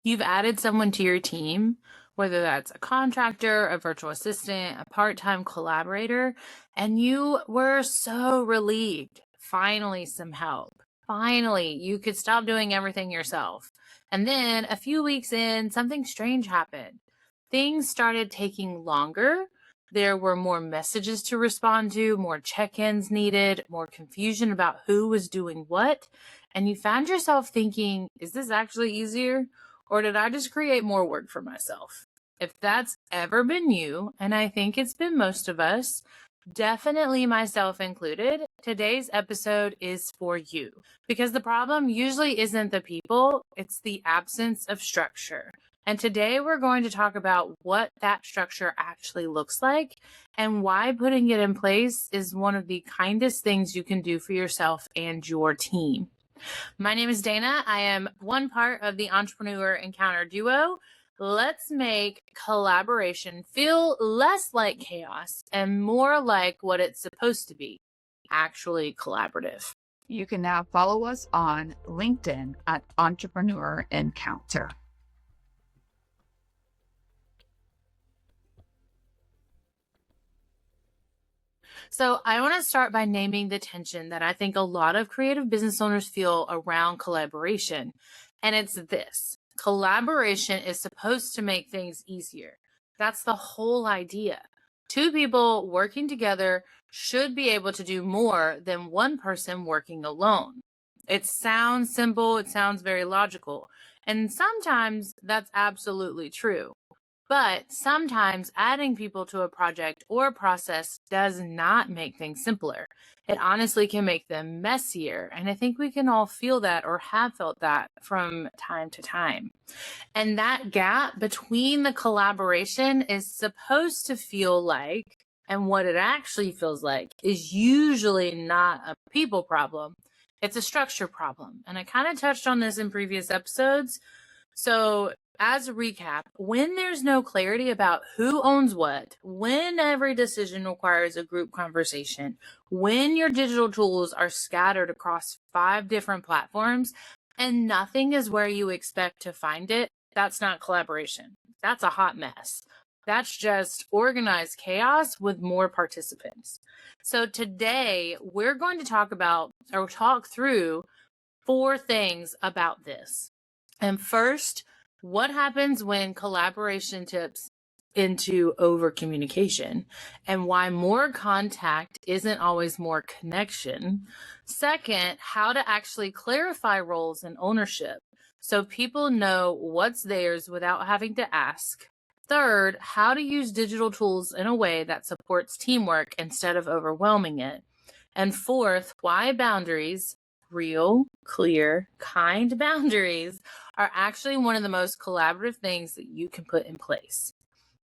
You've added someone to your team, whether that's a contractor, a virtual assistant, a part-time collaborator, and you were so relieved. Finally, some help. Finally, you could stop doing everything yourself. And then a few weeks in, something strange happened. Things started taking longer. There were more messages to respond to, more check-ins needed, more confusion about who was doing what. And you found yourself thinking, is this actually easier? Or did I just create more work for myself? If that's ever been you, and I think it's been most of us, definitely myself included, today's episode is for you. Because the problem usually isn't the people, it's the absence of structure. And today we're going to talk about what that structure actually looks like and why putting it in place is one of the kindest things you can do for yourself and your team. My name is Dana. I am one part of the Entrepreneur Encounter duo. Let's make collaboration feel less like chaos and more like what it's supposed to be, actually collaborative. You can now follow us on LinkedIn at Entrepreneur Encounter. So I want to start by naming the tension that I think a lot of creative business owners feel around collaboration. And it's this: collaboration is supposed to make things easier. That's the whole idea. Two people working together should be able to do more than one person working alone. It sounds simple, it sounds very logical, and sometimes that's absolutely true. But sometimes adding people to a project or a process does not make things simpler. It honestly can make them messier. And I think we can all feel that or have felt that from time to time. And that gap between the collaboration is supposed to feel like, and what it actually feels like, is usually not a people problem. It's a structure problem. And I kind of touched on this in previous episodes. So as a recap, when there's no clarity about who owns what, when every decision requires a group conversation, when your digital tools are scattered across 5 different platforms and nothing is where you expect to find it, that's not collaboration. That's a hot mess. That's just organized chaos with more participants. So today we're going to talk through 4 things about this. And first, what happens when collaboration tips into over communication and why more contact isn't always more connection. Second, how to actually clarify roles and ownership so people know what's theirs without having to ask. Third, how to use digital tools in a way that supports teamwork instead of overwhelming it. And fourth, why boundaries, real, clear, kind boundaries, are actually one of the most collaborative things that you can put in place.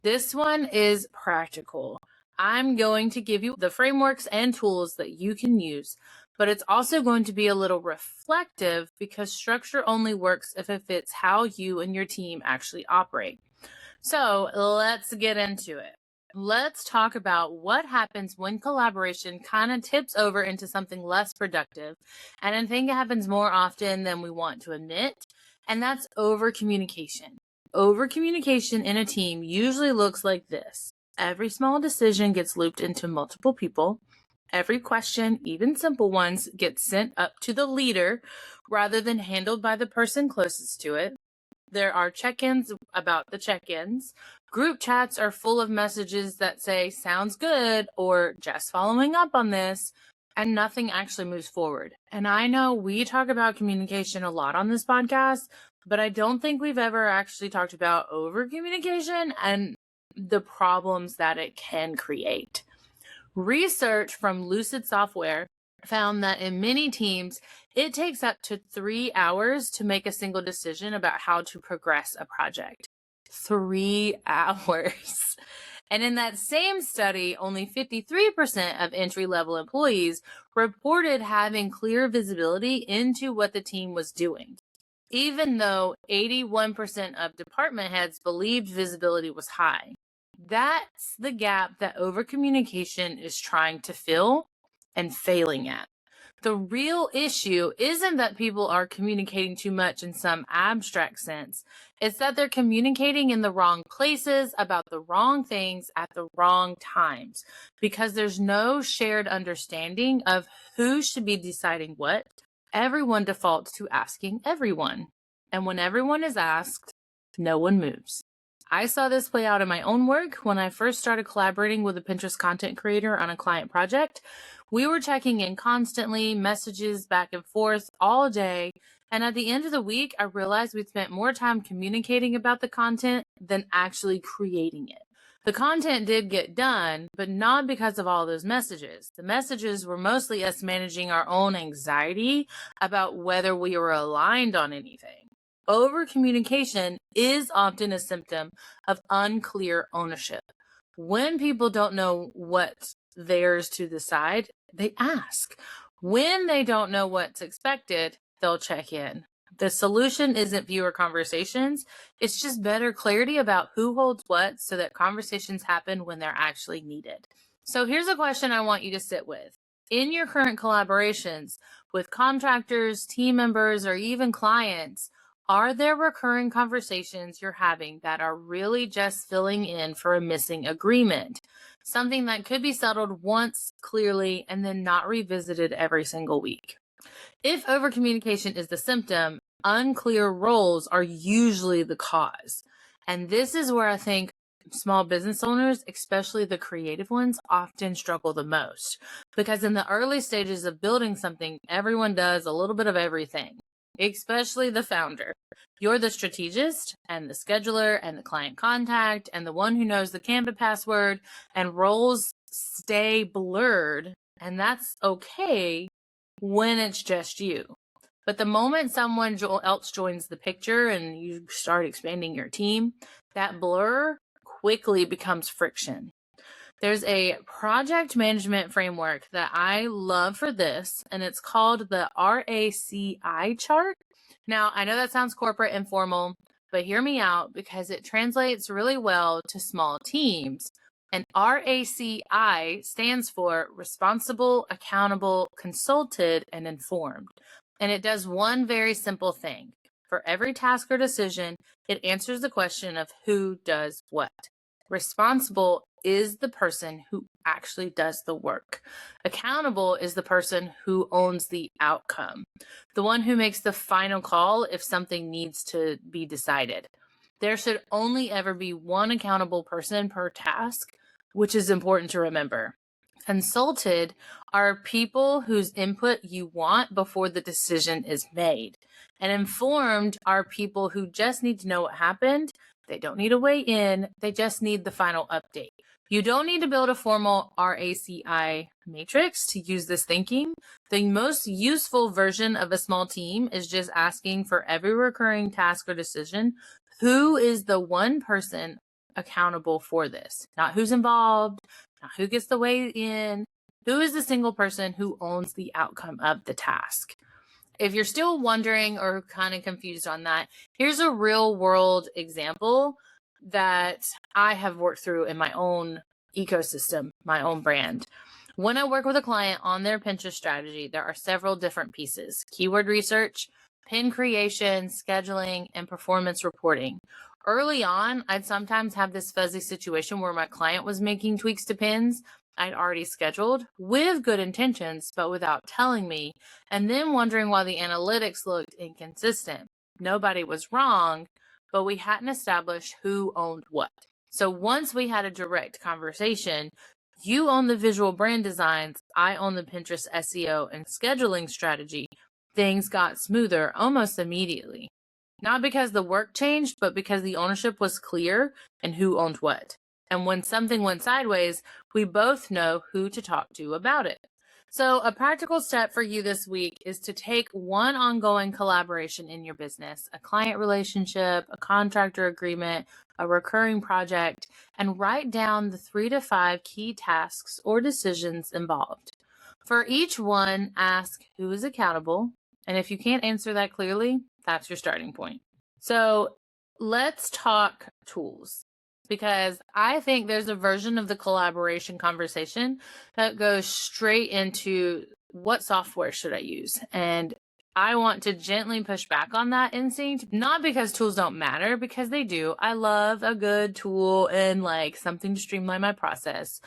This one is practical. I'm going to give you the frameworks and tools that you can use, but it's also going to be a little reflective because structure only works if it fits how you and your team actually operate. So let's get into it. Let's talk about what happens when collaboration kind of tips over into something less productive. And I think it happens more often than we want to admit. And that's over communication. Over communication in a team usually looks like this. Every small decision gets looped into multiple people. Every question, even simple ones, gets sent up to the leader rather than handled by the person closest to it. There are check-ins about the check-ins. Group chats are full of messages that say, sounds good, or just following up on this, and nothing actually moves forward. And I know we talk about communication a lot on this podcast, but I don't think we've ever actually talked about over communication and the problems that it can create. Research from Lucid Software found that in many teams, it takes up to 3 hours to make a single decision about how to progress a project. 3 hours. And in that same study, only 53% of entry-level employees reported having clear visibility into what the team was doing, even though 81% of department heads believed visibility was high. That's the gap that overcommunication is trying to fill and failing at. The real issue isn't that people are communicating too much in some abstract sense. It's that they're communicating in the wrong places about the wrong things at the wrong times because there's no shared understanding of who should be deciding what. Everyone defaults to asking everyone. And when everyone is asked, no one moves. I saw this play out in my own work when I first started collaborating with a Pinterest content creator on a client project. We were checking in constantly, messages back and forth all day. And at the end of the week, I realized we'd spent more time communicating about the content than actually creating it. The content did get done, but not because of all those messages. The messages were mostly us managing our own anxiety about whether we were aligned on anything. Over communication is often a symptom of unclear ownership. When people don't know what's theirs to decide, they ask. When they don't know what's expected, they'll check in. The solution isn't fewer conversations. It's just better clarity about who holds what so that conversations happen when they're actually needed. So here's a question I want you to sit with. In your current collaborations with contractors, team members, or even clients, are there recurring conversations you're having that are really just filling in for a missing agreement? Something that could be settled once clearly and then not revisited every single week. If overcommunication is the symptom, unclear roles are usually the cause. And this is where I think small business owners, especially the creative ones, often struggle the most. Because in the early stages of building something, everyone does a little bit of everything, especially the founder. You're the strategist and the scheduler and the client contact and the one who knows the Canva password, and roles stay blurred. And that's okay when it's just you. But the moment someone else joins the picture and you start expanding your team, that blur quickly becomes friction. There's a project management framework that I love for this, and it's called the RACI chart. Now, I know that sounds corporate and formal, but hear me out because it translates really well to small teams. And RACI stands for responsible, accountable, consulted, and informed. And it does one very simple thing. For every task or decision, it answers the question of who does what. Responsible is the person who actually does the work. Accountable is the person who owns the outcome, the one who makes the final call if something needs to be decided. There should only ever be one accountable person per task, which is important to remember. Consulted are people whose input you want before the decision is made. And informed are people who just need to know what happened. They don't need to weigh in. They just need the final update. You don't need to build a formal RACI matrix to use this thinking. The most useful version of a small team is just asking for every recurring task or decision, who is the one person accountable for this? Not who's involved, not who gets the weigh in, who is the single person who owns the outcome of the task? If you're still wondering or kind of confused on that, here's a real world example that I have worked through in my own ecosystem, my own brand. When I work with a client on their Pinterest strategy, there are several different pieces: keyword research, pin creation, scheduling, and performance reporting. Early on, I'd sometimes have this fuzzy situation where my client was making tweaks to pins I'd already scheduled with good intentions, but without telling me, and then wondering why the analytics looked inconsistent. Nobody was wrong, but we hadn't established who owned what. So once we had a direct conversation, you own the visual brand designs, I own the Pinterest SEO and scheduling strategy, things got smoother almost immediately. Not because the work changed, but because the ownership was clear and who owned what. And when something went sideways, we both know who to talk to about it. So a practical step for you this week is to take one ongoing collaboration in your business, a client relationship, a contractor agreement, a recurring project, and write down the 3 to 5 key tasks or decisions involved. For each one, ask who is accountable. And if you can't answer that clearly, that's your starting point. So let's talk tools, because I think there's a version of the collaboration conversation that goes straight into what software should I use? And I want to gently push back on that instinct, not because tools don't matter, because they do. I love a good tool and like something to streamline my process.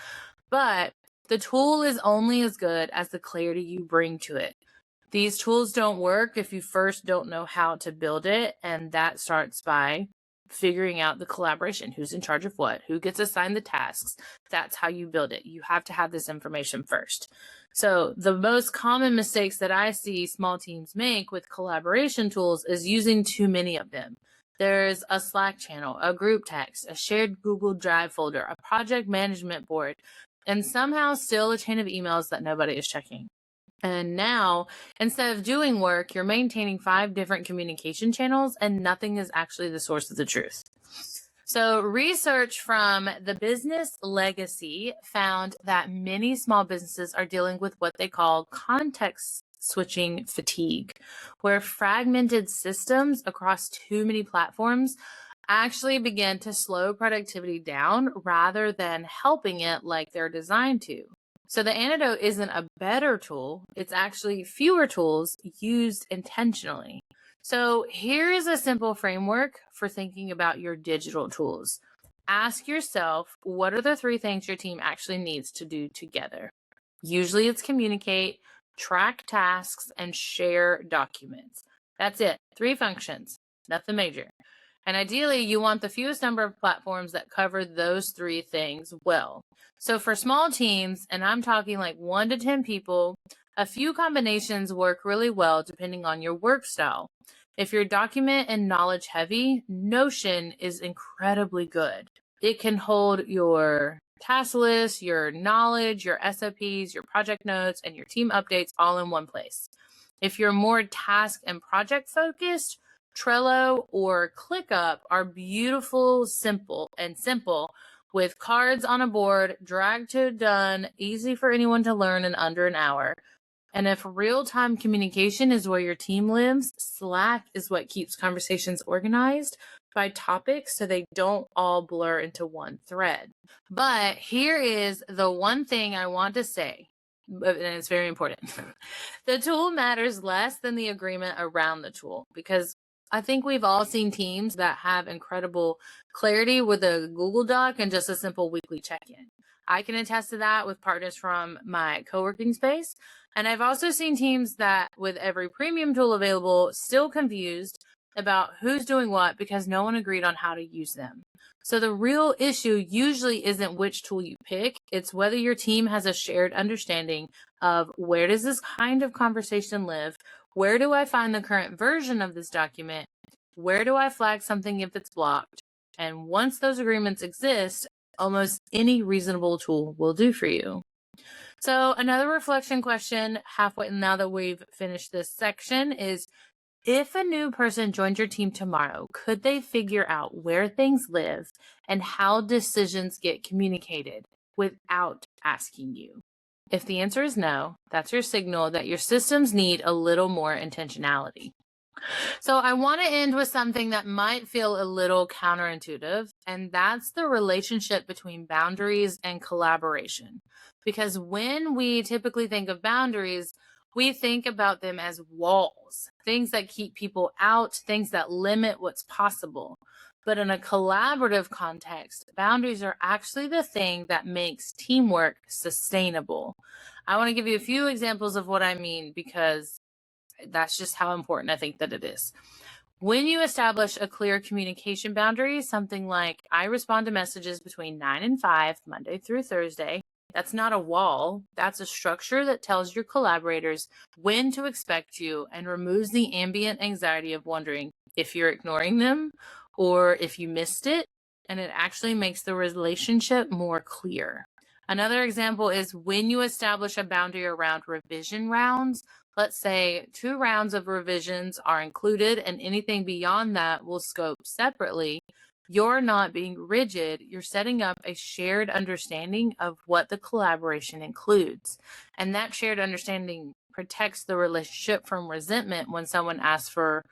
But the tool is only as good as the clarity you bring to it. These tools don't work if you first don't know how to build it. And that starts by figuring out the collaboration, who's in charge of what, who gets assigned the tasks. That's how you build it. You have to have this information first. So the most common mistakes that I see small teams make with collaboration tools is using too many of them. There's a Slack channel, a group text, a shared Google Drive folder, a project management board, and somehow still a chain of emails that nobody is checking. And now, instead of doing work, you're maintaining 5 different communication channels and nothing is actually the source of the truth. So research from the Business Legacy found that many small businesses are dealing with what they call context switching fatigue, where fragmented systems across too many platforms actually begin to slow productivity down rather than helping it like they're designed to. So the antidote isn't a better tool, it's actually fewer tools used intentionally. So here is a simple framework for thinking about your digital tools. Ask yourself, what are the 3 things your team actually needs to do together? Usually it's communicate, track tasks, and share documents. That's it. 3 functions, nothing major. And ideally, you want the fewest number of platforms that cover those 3 things well. So for small teams, and I'm talking like 1 to 10 people, a few combinations work really well depending on your work style. If you're document and knowledge heavy, Notion is incredibly good. It can hold your task list, your knowledge, your SOPs, your project notes, and your team updates all in one place. If you're more task and project focused, Trello or ClickUp are beautiful, simple with cards on a board, drag to done, easy for anyone to learn in under an hour. And if real-time communication is where your team lives, Slack is what keeps conversations organized by topics so they don't all blur into one thread. But here is the one thing I want to say, and it's very important. The tool matters less than the agreement around the tool, because I think we've all seen teams that have incredible clarity with a Google Doc and just a simple weekly check-in. I can attest to that with partners from my co-working space. And I've also seen teams that with every premium tool available, still confused about who's doing what because no one agreed on how to use them. So the real issue usually isn't which tool you pick. It's whether your team has a shared understanding of where does this kind of conversation live? Where do I find the current version of this document? Where do I flag something if it's blocked? And once those agreements exist, almost any reasonable tool will do for you. So another reflection question halfway now that we've finished this section is, if a new person joined your team tomorrow, could they figure out where things live and how decisions get communicated without asking you? If the answer is no, that's your signal that your systems need a little more intentionality. So I want to end with something that might feel a little counterintuitive, and that's the relationship between boundaries and collaboration. Because when we typically think of boundaries, we think about them as walls, things that keep people out, things that limit what's possible. But in a collaborative context, boundaries are actually the thing that makes teamwork sustainable. I want to give you a few examples of what I mean, because that's just how important I think that it is. When you establish a clear communication boundary, something like I respond to messages between 9 and 5, Monday through Thursday, that's not a wall. That's a structure that tells your collaborators when to expect you and removes the ambient anxiety of wondering if you're ignoring them or if you missed it. And it actually makes the relationship more clear. Another example is when you establish a boundary around revision rounds. Let's say 2 rounds of revisions are included and anything beyond that will scope separately. You're not being rigid. You're setting up a shared understanding of what the collaboration includes. And that shared understanding protects the relationship from resentment when someone asks for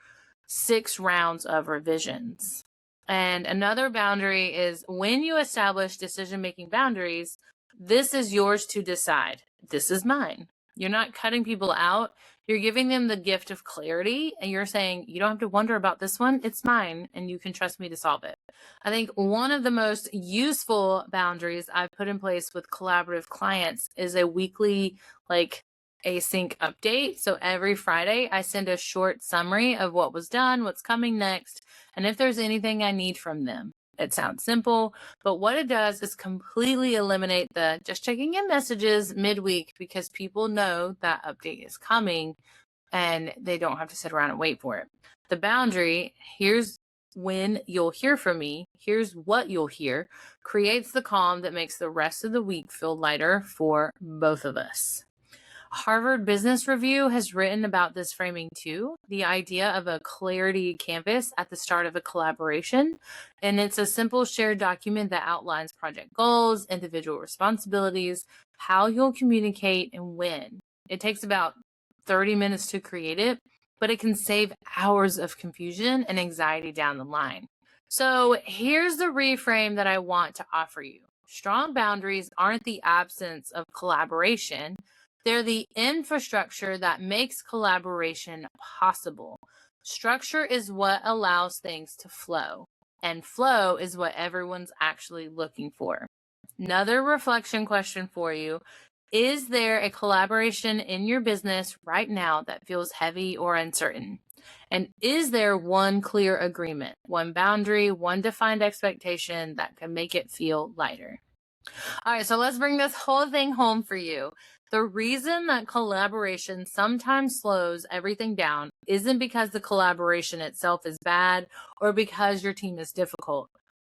6 rounds of revisions. And another boundary is when you establish decision-making boundaries, this is yours to decide. This is mine. You're not cutting people out. You're giving them the gift of clarity, and you're saying, you don't have to wonder about this one. It's mine, and you can trust me to solve it. I think one of the most useful boundaries I've put in place with collaborative clients is a weekly, async update. So every Friday, I send a short summary of what was done, what's coming next, and if there's anything I need from them. It sounds simple, but what it does is completely eliminate the just checking in messages midweek, because people know that update is coming and they don't have to sit around and wait for it. The boundary, here's when you'll hear from me, here's what you'll hear, creates the calm that makes the rest of the week feel lighter for both of us. Harvard Business Review has written about this framing too, the idea of a clarity canvas at the start of a collaboration. And it's a simple shared document that outlines project goals, individual responsibilities, how you'll communicate, and when. It takes about 30 minutes to create it, but it can save hours of confusion and anxiety down the line. So here's the reframe that I want to offer you. Strong boundaries aren't the absence of collaboration. They're the infrastructure that makes collaboration possible. Structure is what allows things to flow, and flow is what everyone's actually looking for. Another reflection question for you. Is there a collaboration in your business right now that feels heavy or uncertain? And is there one clear agreement, one boundary, one defined expectation that can make it feel lighter? All right, so let's bring this whole thing home for you. The reason that collaboration sometimes slows everything down isn't because the collaboration itself is bad or because your team is difficult.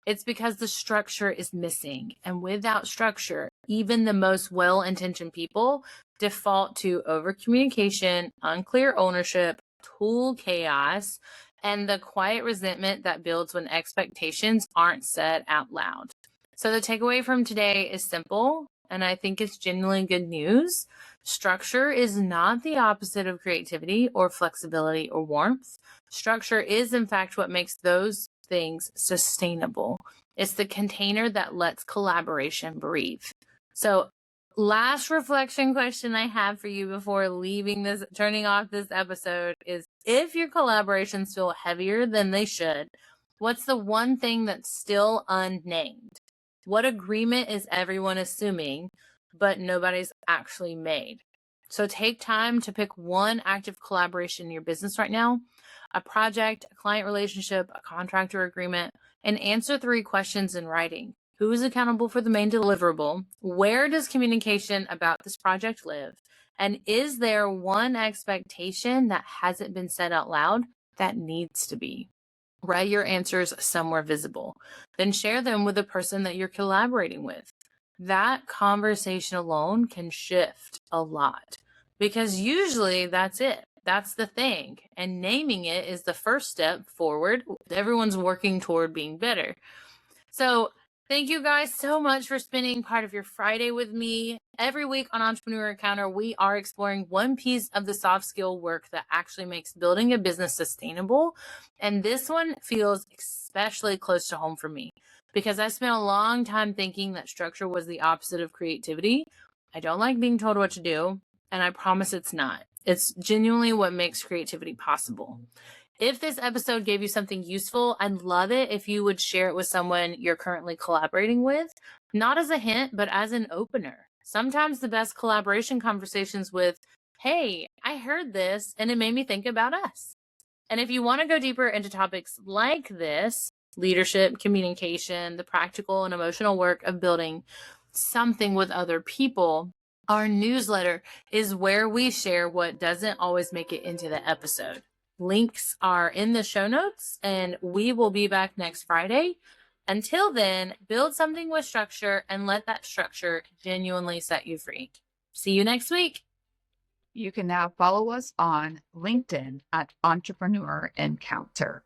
It's because the structure is missing. And without structure, even the most well-intentioned people default to overcommunication, unclear ownership, tool chaos, and the quiet resentment that builds when expectations aren't said out loud. So the takeaway from today is simple, and I think it's genuinely good news. Structure is not the opposite of creativity or flexibility or warmth. Structure is, in fact, what makes those things sustainable. It's the container that lets collaboration breathe. So last reflection question I have for you before turning off this episode is, if your collaborations feel heavier than they should, what's the one thing that's still unnamed? What agreement is everyone assuming, but nobody's actually made? So take time to pick one active collaboration in your business right now, a project, a client relationship, a contractor agreement, and answer 3 questions in writing. Who is accountable for the main deliverable? Where does communication about this project live? And is there one expectation that hasn't been said out loud that needs to be? Write your answers somewhere visible. Then share them with the person that you're collaborating with. That conversation alone can shift a lot, because usually that's it. That's the thing. And naming it is the first step forward. Everyone's working toward being better. So thank you guys so much for spending part of your Friday with me. Every week on Entrepreneur Encounter, we are exploring one piece of the soft skill work that actually makes building a business sustainable. And this one feels especially close to home for me, because I spent a long time thinking that structure was the opposite of creativity. I don't like being told what to do, and I promise it's not. It's genuinely what makes creativity possible. If this episode gave you something useful, I'd love it if you would share it with someone you're currently collaborating with, not as a hint, but as an opener. Sometimes the best collaboration conversations with, hey, I heard this and it made me think about us. And if you want to go deeper into topics like this, leadership, communication, the practical and emotional work of building something with other people, our newsletter is where we share what doesn't always make it into the episode. Links are in the show notes, and we will be back next Friday. Until then, build something with structure and let that structure genuinely set you free. See you next week. You can now follow us on LinkedIn at Entrepreneur Encounter.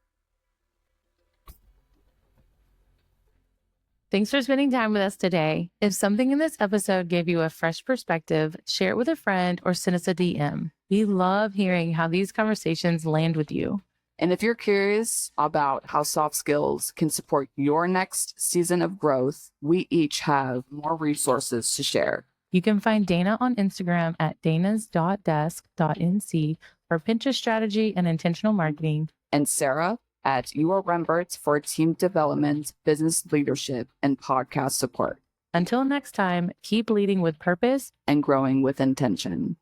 Thanks for spending time with us today. If something in this episode gave you a fresh perspective, share it with a friend or send us a DM. We love hearing how these conversations land with you. And if you're curious about how soft skills can support your next season of growth, we each have more resources to share. You can find Dana on Instagram at danas.desk.nc for Pinterest strategy and intentional marketing. And Sarah at UR Remberts for team development, business leadership, and podcast support. Until next time, keep leading with purpose and growing with intention.